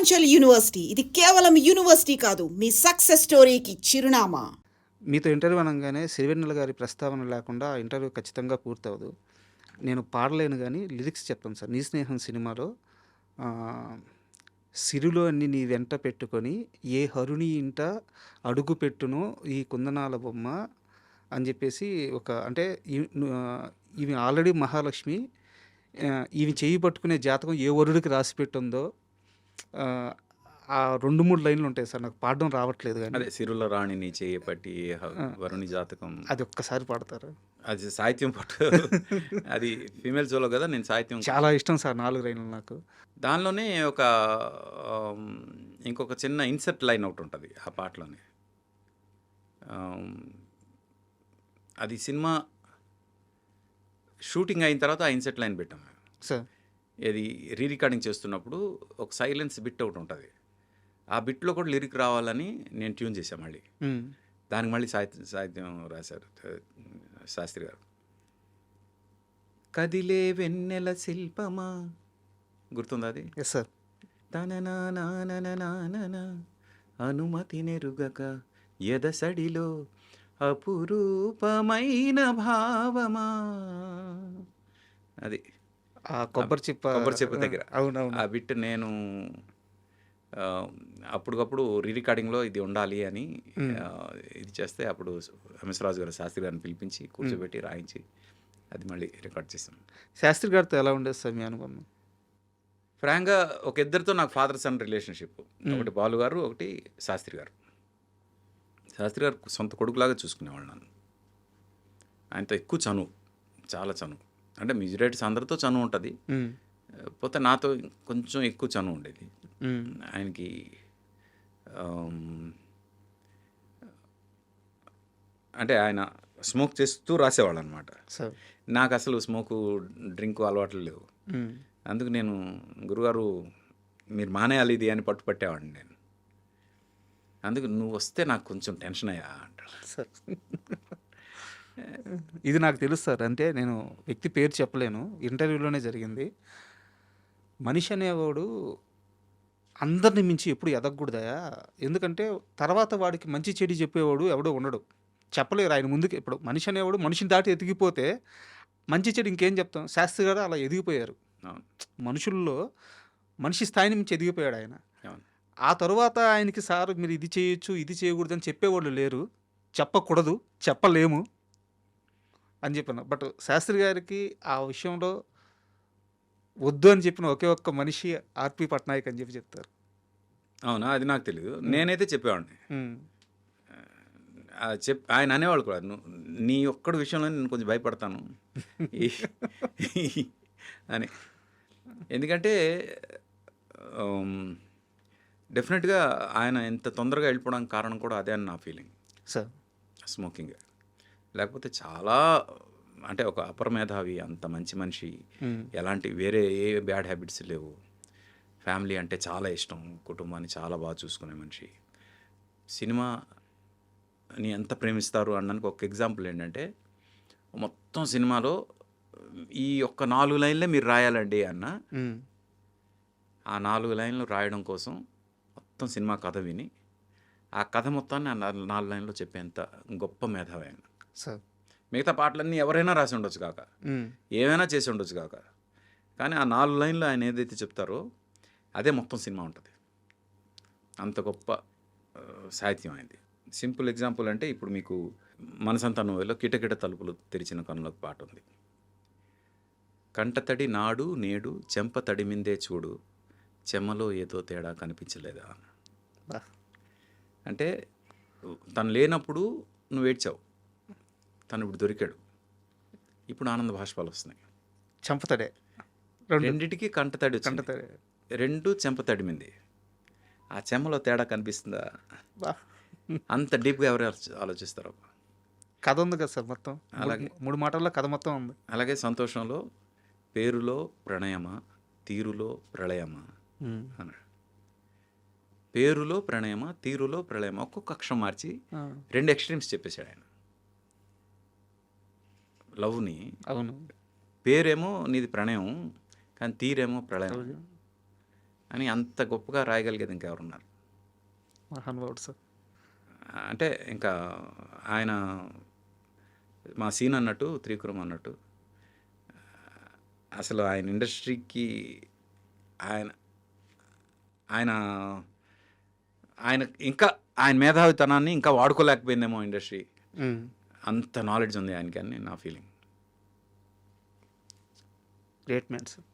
Purvanchal university ఇది కేవలం university కాదు, మీ సక్సెస్ స్టోరీకి చిరునామా. మీతో ఇంటర్వ్యూ అనగానే సిరివెన్నెల గారి ప్రస్తావన లేకుండా ఆ ఇంటర్వ్యూ ఖచ్చితంగా పూర్తవదు. నేను పాడలేను కానీ లిరిక్స్ చెప్తాను సార్. నీ స్నేహం సినిమాలో ఆ, సిరులో అన్ని నీ వెంట పెట్టుకొని ఏ హరుని ఇంట అడుగు పెట్టునో ఈ కుందనాల బొమ్మ అని చెప్పేసి ఒక అంటే ఇవి ఆల్రెడీ మహాలక్ష్మి, ఇవి చేయి పట్టుకునే జాతకం ఏ వరుడికి రాసి పెట్టుందో ఆ, ఆ 2-3 లైన్లు ఉంటాయి సార్. నాకు పాడడం రావట్లేదు కానీ అదే సిరుల రాణి నీ చేయి పట్టి వరుణి జాతకం, అది ఒక్కసారి పాడతారు. అది సాహిత్యం పట్టు. అది ఫీమేల్ సోలో కదా, నేను సాహిత్యం చాలా ఇష్టం సార్ 4 లైన్లు నాకు. దానిలోనే ఒక ఇంకొక చిన్న ఇన్సర్ట్ లైన్ ఒకటి ఉంటుంది ఆ పాటలోనే. అది సినిమా షూటింగ్ అయిన తర్వాత ఆ ఇన్సర్ట్ లైన్ పెట్టాం సార్. ఇది రీ రికార్డింగ్ చేస్తున్నప్పుడు ఒక సైలెన్స్ బిట్ ఒకటి ఉంటుంది. ఆ బిట్లో కూడా లిరిక్ రావాలని నేను ట్యూన్ చేశాను. మళ్ళీ దానికి మళ్ళీ సాహిత్యం రాశారు శాస్త్రి గారు. కదిలే వెన్నెల శిల్పమా, గుర్తుందా అది? Yes sir. తనన అనుమతి నెరుగక ఎదసడిలో అపురూపమైన భావమా, అది ఆ కొబ్బరి చెప్పు దగ్గర అవునవును. ఆ బిట్ నేను అప్పటికప్పుడు రీ రికార్డింగ్లో ఇది ఉండాలి అని ఇది చేస్తే అప్పుడు హంసరాజు గారు శాస్త్రి గారిని పిలిపించి కూర్చోబెట్టి రాయించి అది మళ్ళీ రికార్డ్ చేసాం. శాస్త్రి గారితో ఎలా ఉండేది సార్ మీ అనుబంధం? ఫ్రాంక్గా ఒక ఇద్దరితో నాకు ఫాదర్ సన్ రిలేషన్షిప్. ఒకటి బాలు గారు, ఒకటి శాస్త్రి గారు. శాస్త్రి గారు సొంత కొడుకులాగా చూసుకునేవాళ్ళు నన్ను. ఆయనతో ఎక్కువ చనువు, చాలా చనువు. అంటే మ్యూజిక్ డైరెక్టర్స్ అందరితో చనువు ఉంటుంది, పోతే నాతో కొంచెం ఎక్కువ చనువు ఉండేది. ఆయనకి అంటే ఆయన స్మోక్ చేస్తూ రాసేవాళ్ళు అనమాట. నాకు అసలు స్మోకు డ్రింక్ అలవాట్లు లేవు. అందుకు నేను గురుగారు మీరు మానేయాలి ఇది అని పట్టుపట్టేవాడిని నేను. అందుకు నువ్వు వస్తే నాకు కొంచెం టెన్షన్ అయ్యా అంటాడు సార్. ఇది నాకు తెలుసు సార్. అంటే నేను వ్యక్తి పేరు చెప్పలేను, ఇంటర్వ్యూలోనే జరిగింది. మనిషి అనేవాడు అందరిని మించి ఎప్పుడు ఎదగకూడదయా. ఎందుకంటే తర్వాత వాడికి మంచి చెడు చెప్పేవాడు ఎవడో ఉండడు, చెప్పలేరు ఆయన ముందుకు. ఇప్పుడు మనిషి అనేవాడు మనిషిని దాటి ఎదిగిపోతే మంచి చెడు ఇంకేం చెప్తాం. శాస్త్రి గారు అలా ఎదిగిపోయారు. మనుషుల్లో మనిషి స్థాయి నుంచి ఎదిగిపోయాడు ఆయన. ఆ తర్వాత ఆయనకి సార్ మీరు ఇది చేయొచ్చు ఇది చేయకూడదు అని చెప్పేవాళ్ళు లేరు, చెప్పకూడదు, చెప్పలేము అని చెప్పాను. బట్ శాస్త్రి గారికి ఆ విషయంలో వద్దు అని చెప్పిన ఒకే ఒక్క మనిషి ఆర్పి పట్నాయక్ అని చెప్పి చెప్తారు. అవునా, అది నాకు తెలియదు. నేనైతే చెప్పేవాడిని. ఆయన అనేవాళ్ళు కూడా, నీ ఒక్కడి విషయంలో నేను కొంచెం భయపడతాను అని. ఎందుకంటే డెఫినెట్గా ఆయన ఎంత తొందరగా వెళ్ళిపోవడానికి కారణం కూడా అదే అని నా ఫీలింగ్ సార్. స్మోకింగ్. లేకపోతే చాలా అంటే ఒక అపర మేధావి, అంత మంచి మనిషి, ఎలాంటి వేరే ఏ బ్యాడ్ హ్యాబిట్స్ లేవు. ఫ్యామిలీ అంటే చాలా ఇష్టం, కుటుంబాన్ని చాలా బాగా చూసుకునే మనిషి. సినిమాని ఎంత ప్రేమిస్తారు అనడానికి ఒక ఎగ్జాంపుల్ ఏంటంటే, మొత్తం సినిమాలో ఈ ఒక్క 4 లైన్లే మీరు రాయాలండి అన్న, ఆ 4 లైన్లు రాయడం కోసం మొత్తం సినిమా కథ విని ఆ కథ మొత్తాన్ని ఆ 4 లైన్లో చెప్పేంత గొప్ప మేధావి ఆయన సార్. మిగతా పాటలన్నీ ఎవరైనా రాసి ఉండొచ్చు కాక, ఏమైనా చేసి ఉండొచ్చు కాక, కానీ ఆ 4 లైన్లు ఆయన ఏదైతే చెప్తారో అదే మొత్తం సినిమా ఉంటుంది. అంత గొప్ప సాహిత్యం అయింది. సింపుల్ ఎగ్జాంపుల్ అంటే ఇప్పుడు మీకు మనసంతా నోవెల్లో కిటకిట తలుపులు తెరిచిన కనులకు పాట ఉంది. కంటతడి నాడు నేడు చెంప తడిమిందే చూడు, చెమ్మలో ఏదో తేడా కనిపించలేదా. అంటే తను లేనప్పుడు నువ్వు ఏడ్చావు, తను ఇప్పుడు దొరికాడు, ఇప్పుడు ఆనంద భాష్పాలు వస్తున్నాయి. చెంపతడే రెండిటికి కంటతడి, రెండు చెంప తడిమింది. ఆ చెమ్మలో తేడా కనిపిస్తుందా? అంత డీప్గా ఎవరు ఆలోచిస్తారు? కథ ఉంది కదా సార్ మొత్తం. అలాగే 3 మాటల్లో కథ మొత్తం ఉంది. అలాగే సంతోషంలో పేరులో ప్రణయమా తీరులో ప్రళయమా అన్నాడు. పేరులో ప్రణయమా తీరులో ప్రళయమా, ఒక్కొక్క అక్షరం మార్చి 2 ఎక్స్ట్రీమ్స్ చెప్పేశాడు ఆయన. లవ్ని, అవును, పేరేమో నీది ప్రణయం కానీ తీరేమో ప్రళయం. అని అంత గొప్పగా రాయగలిగేది ఇంకెవరున్నారు? మహానుభావుడు సార్. అంటే ఇంకా ఆయన మా సీన్ అన్నట్టు, త్రివిక్రమ్ అన్నట్టు అసలు ఆయన ఇండస్ట్రీకి ఆయన ఆయన ఆయన ఇంకా ఆయన మేధావితనాన్ని ఇంకా వాడుకోలేకపోయిందేమో ఇండస్ట్రీ. అంత నాలెడ్జ్ ఉంది ఆయనకి అని నా ఫీలింగ్. Great man sir.